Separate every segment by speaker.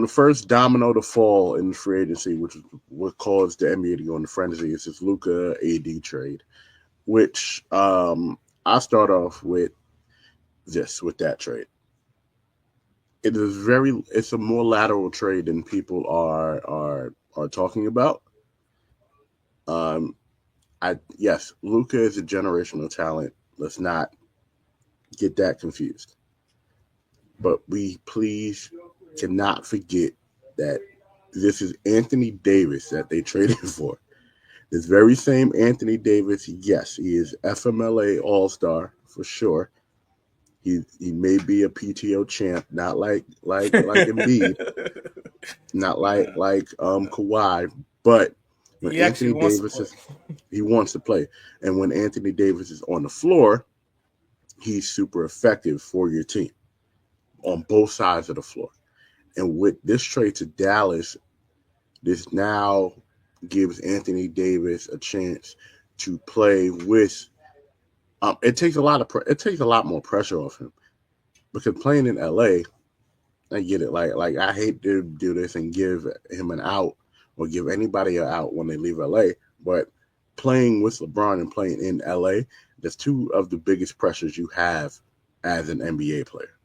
Speaker 1: The first domino to fall in free agency, which is what caused the NBA to go into frenzy, is this Luka AD trade. Which I start off with with that trade. It's a more lateral trade than people are talking about. Um, yes, Luka is a generational talent. Let's not get that confused. But we please cannot forget that this is Anthony Davis that they traded for. This very same Anthony Davis, yes, he is FMLA All Star for sure. He may be a PTO champ, not like Embiid, not Kawhi, but when
Speaker 2: He actually
Speaker 1: Anthony
Speaker 2: wants to
Speaker 1: Davis
Speaker 2: play.
Speaker 1: is he wants to play, and when Anthony Davis is on the floor, he's super effective for your team on both sides of the floor. And with this trade to Dallas, this now gives Anthony Davis a chance to play with. It takes it takes a lot more pressure off him because playing in LA, I get it. Like I hate to do this and give him an out or give anybody an out when they leave LA, but playing with LeBron and playing in LA, that's two of the biggest pressures you have as an NBA player.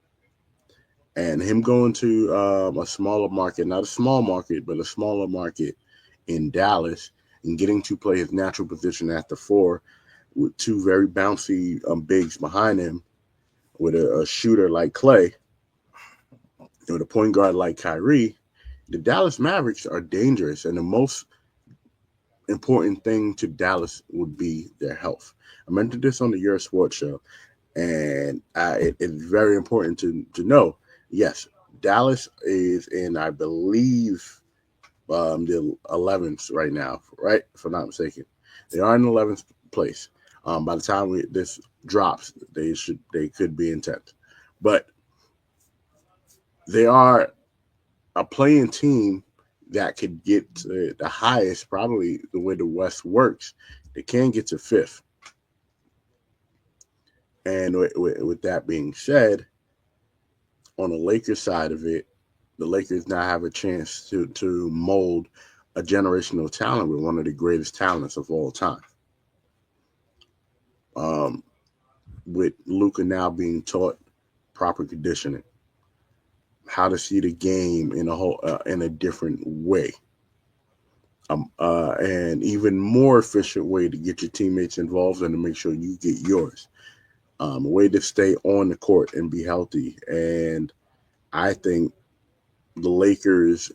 Speaker 1: And him going to a smaller market, not a small market, but a smaller market in Dallas, and getting to play his natural position at the four with two very bouncy bigs behind him, with a shooter like Clay, with a point guard like Kyrie, the Dallas Mavericks are dangerous, and the most important thing to Dallas would be their health. I mentioned this on the Yerrrr Sports Show, and it's very important to know. Yes, Dallas is in, I believe, the 11th right now, right? If I'm not mistaken, they are in 11th place. By the time this drops, they could be in 10th, but they are a playing team that could get to the highest, probably the way the West works. They can get to fifth. And with that being said, on the Lakers side of it, the Lakers now have a chance to mold a generational talent with one of the greatest talents of all time. Um, with Luka now being taught proper conditioning, how to see the game in a different way, and even more efficient way to get your teammates involved and to make sure you get yours. A way to stay on the court and be healthy. And I think the Lakers,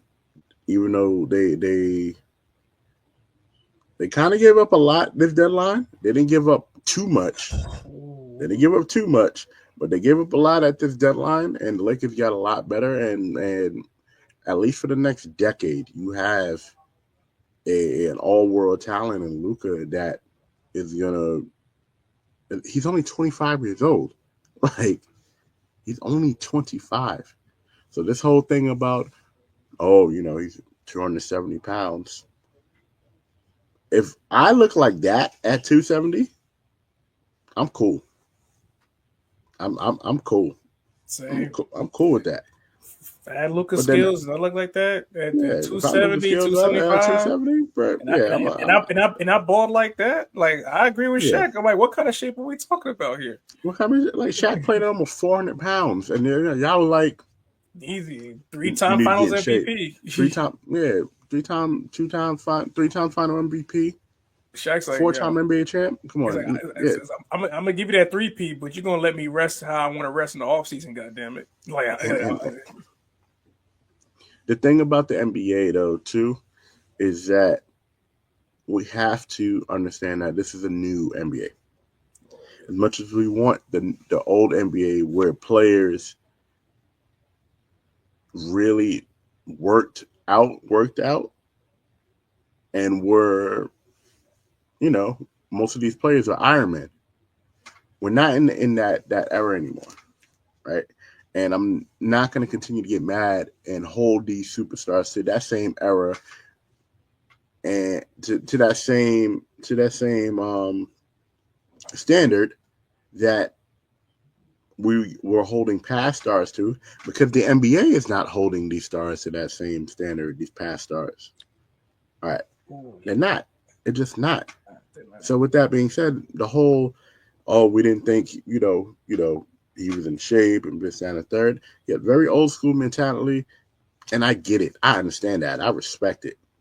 Speaker 1: even though they kind of gave up a lot this deadline, they didn't give up too much. They didn't give up too much, but they gave up a lot at this deadline, and the Lakers got a lot better. And at least for the next decade, you have an all world talent in Luka that is gonna. He's only 25 years old. Like, he's only 25. So this whole thing about, oh, he's 270 pounds. If I look like that at 270, I'm cool. I'm cool.
Speaker 2: Same.
Speaker 1: I'm cool with that.
Speaker 2: Fat Luka
Speaker 1: But then,
Speaker 2: skills, don't look like that at
Speaker 1: yeah, if I look at
Speaker 2: 270,
Speaker 1: skills at
Speaker 2: 275.
Speaker 1: 270, but
Speaker 2: And I
Speaker 1: yeah,
Speaker 2: and I and I and I, and I balled like that. Like I agree with
Speaker 1: yeah.
Speaker 2: Shaq. I'm like, what kind of shape are we talking about here?
Speaker 1: What kind of like Shaq played at almost 400 pounds, and y'all were like,
Speaker 2: Easy.
Speaker 1: you
Speaker 2: Three-time
Speaker 1: need to get
Speaker 2: finals
Speaker 1: in shape.
Speaker 2: MVP.
Speaker 1: 3 time, 2 time, 3 time final MVP,
Speaker 2: Shaq's like,
Speaker 1: 4 time
Speaker 2: yo.
Speaker 1: NBA champ. Come
Speaker 2: He's like,
Speaker 1: on, yeah.
Speaker 2: I'm gonna give you that 3P, but you're gonna let me rest how I want to rest in the off season. God damn it! Like,
Speaker 1: And the thing about the NBA though too is that we have to understand that this is a new NBA. As much as we want the old NBA where players really worked out, and were, you know, most of these players are Iron Man. We're not in that era anymore, right? And I'm not going to continue to get mad and hold these superstars to that same era and to that same standard that we were holding past stars to, because the NBA is not holding these stars to that same standard, these past stars. All right. They're not. They're just not. So with that being said, the whole, oh, we didn't think, he was in shape and this and a third. Yet very old school mentality. And I get it. I understand that. I respect it.